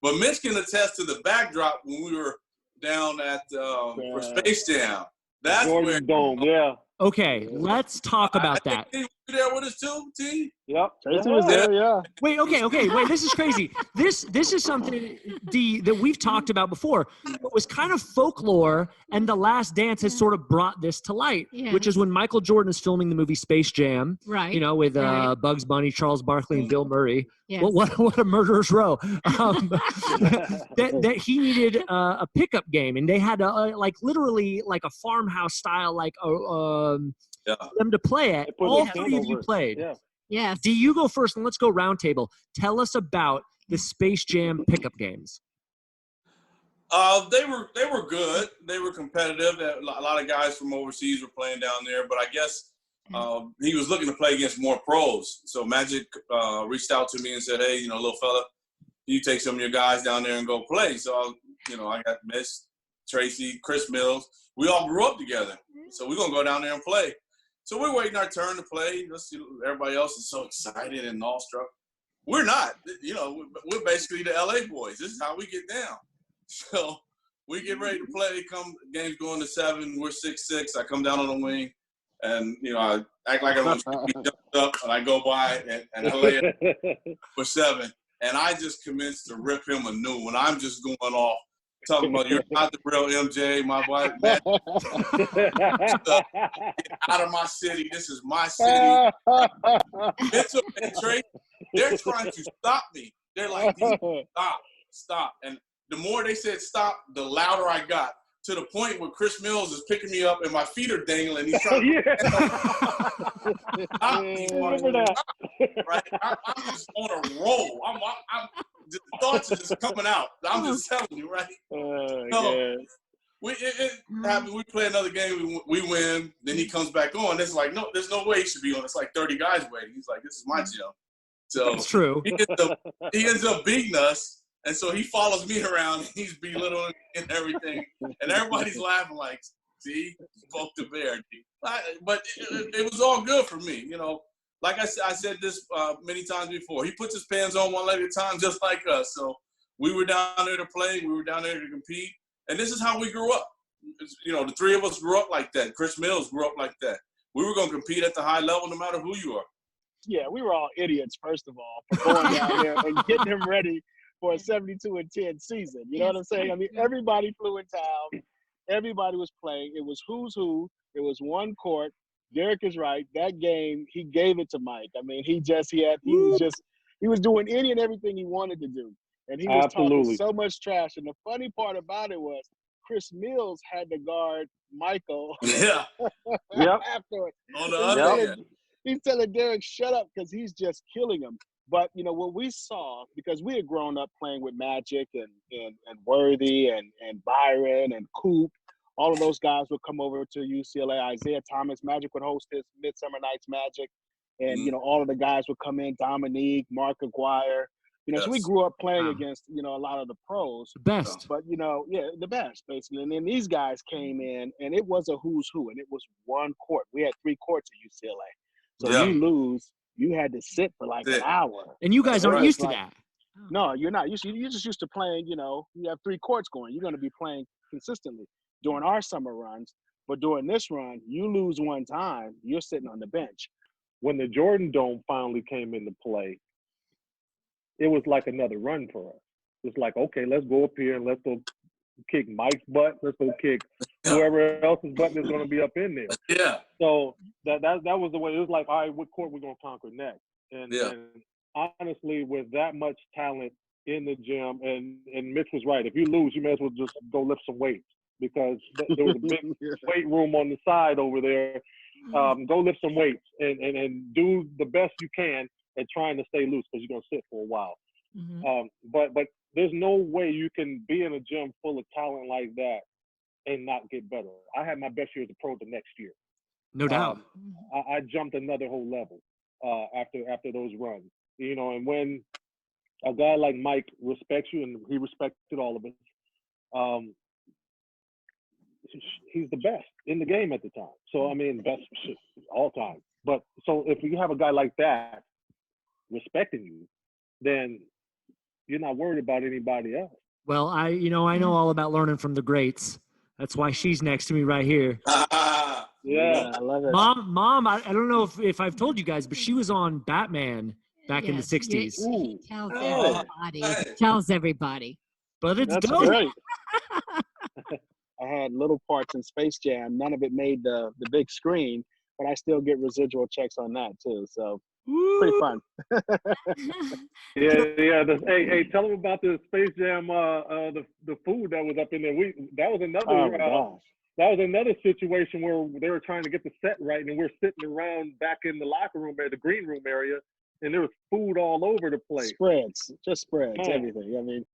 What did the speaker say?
But Mitch can attest to the backdrop when we were down at for Space Jam. That's Jordan where Dome, yeah. Okay, let's talk about that. T, you there with us too, T? Yep. Tracy was there, yeah. Wait, wait, this is crazy. This is something, D, that we've talked about before. It was kind of folklore, and The Last Dance has sort of brought this to light, which is when Michael Jordan is filming the movie Space Jam, right? You know, with Bugs Bunny, Charles Barkley, and Bill Murray. Yes. What a murderer's row. That he needed a pickup game, and they had literally like a farmhouse style, like them to play at. All three of you played. Yeah. Yes. D, you go first, and let's go round table. Tell us about the Space Jam pickup games. They were good. They were competitive. A lot of guys from overseas were playing down there, but I guess he was looking to play against more pros. So Magic reached out to me and said, "Hey, little fella, you take some of your guys down there and go play." So I got Mitch, Tracy, Chris Mills. We all grew up together, so we're gonna go down there and play. So we're waiting our turn to play. Everybody else is so excited and awestruck. We're not. We're basically the LA boys. This is how we get down. So we get ready to play. Game's going to 7. We're 6-6. I come down on the wing, and I act like I'm going to be jumped up, and I go by and I lay it for 7. And I just commenced to rip him a new one. I'm just going off. Talking about you're not the real MJ, my wife. Get out of my city. This is my city. Mitchell and Tracy, they're trying to stop me. They're like, stop. And the more they said stop, the louder I got. To the point where Chris Mills is picking me up and my feet are dangling. He's trying to stop me. Right? I'm just on a roll. The thoughts are just coming out. I'm just telling you, right? It happened. We play another game. We win. Then he comes back on. It's like, no, there's no way he should be on. It's like 30 guys waiting. He's like, this is my gym. So that's true. He ends up beating us. And so he follows me around, and he's belittling and everything. And everybody's laughing like, see, spoke the bear. But it was all good for me. Like I said this many times before, he puts his pants on one leg at a time just like us. So we were down there to play. We were down there to compete. And this is how we grew up. The three of us grew up like that. Chris Mills grew up like that. We were going to compete at the high level no matter who you are. Yeah, we were all idiots, first of all, for going down there and getting him ready for a 72-10 season. You know what I'm saying? I mean, everybody flew in town. Everybody was playing. It was who's who. It was one court. Darrick is right. That game, he gave it to Mike. I mean, he was doing any and everything he wanted to do. And he was talking so much trash. And the funny part about it was Chris Mills had to guard Michael. Yeah. Afterwards. On the other end. He's telling Darrick, shut up, because he's just killing him. But, what we saw, because we had grown up playing with Magic and Worthy and Byron and Coop, all of those guys would come over to UCLA. Isaiah Thomas, Magic would host his Midsummer Night's Magic. And, all of the guys would come in, Dominique, Mark Aguirre. So we grew up playing against, a lot of the pros. The best. But, the best, basically. And then these guys came in, and it was a who's who, and it was one court. We had 3 courts at UCLA. So you lose. You had to sit for like an hour. And you guys aren't used to that. No, you're not. You're just used to playing, you have 3 courts going. You're going to be playing consistently during our summer runs. But during this run, you lose one time, you're sitting on the bench. When the Jordan Dome finally came into play, it was like another run for us. It's like, okay, let's go up here and let's go kick Mike's butt. Let's go kick whoever else's butt is going to be up in there. Yeah. So that was the way. It was like, all right, what court we going to conquer next? And honestly, with that much talent in the gym, and Mitch was right. If you lose, you may as well just go lift some weights, because there was a big weight room on the side over there. Go lift some weights and do the best you can at trying to stay loose, because you're going to sit for a while. But there's no way you can be in a gym full of talent like that and not get better. I had my best year as a pro the next year. No doubt. I jumped another whole level after those runs. And when a guy like Mike respects you, and he respected all of us, he's the best in the game at the time. So, I mean, best all time. But so if you have a guy like that respecting you, then you're not worried about anybody else. Well, I know all about learning from the greats. That's why she's next to me right here. Yeah, I love it. Mom, I don't know if I've told you guys, but she was on Batman back in the 60s. He tells everybody. Tells everybody. But it's that's dope. great. I had little parts in Space Jam. None of it made the big screen, but I still get residual checks on that too. So pretty fun. Yeah. Hey, tell them about the Space Jam. The food that was up in there. That was another. Oh my gosh. That was another situation where they were trying to get the set right, and we're sitting around back in the locker room at the green room area, and there was food all over the place. Spreads, just spreads, everything. I mean,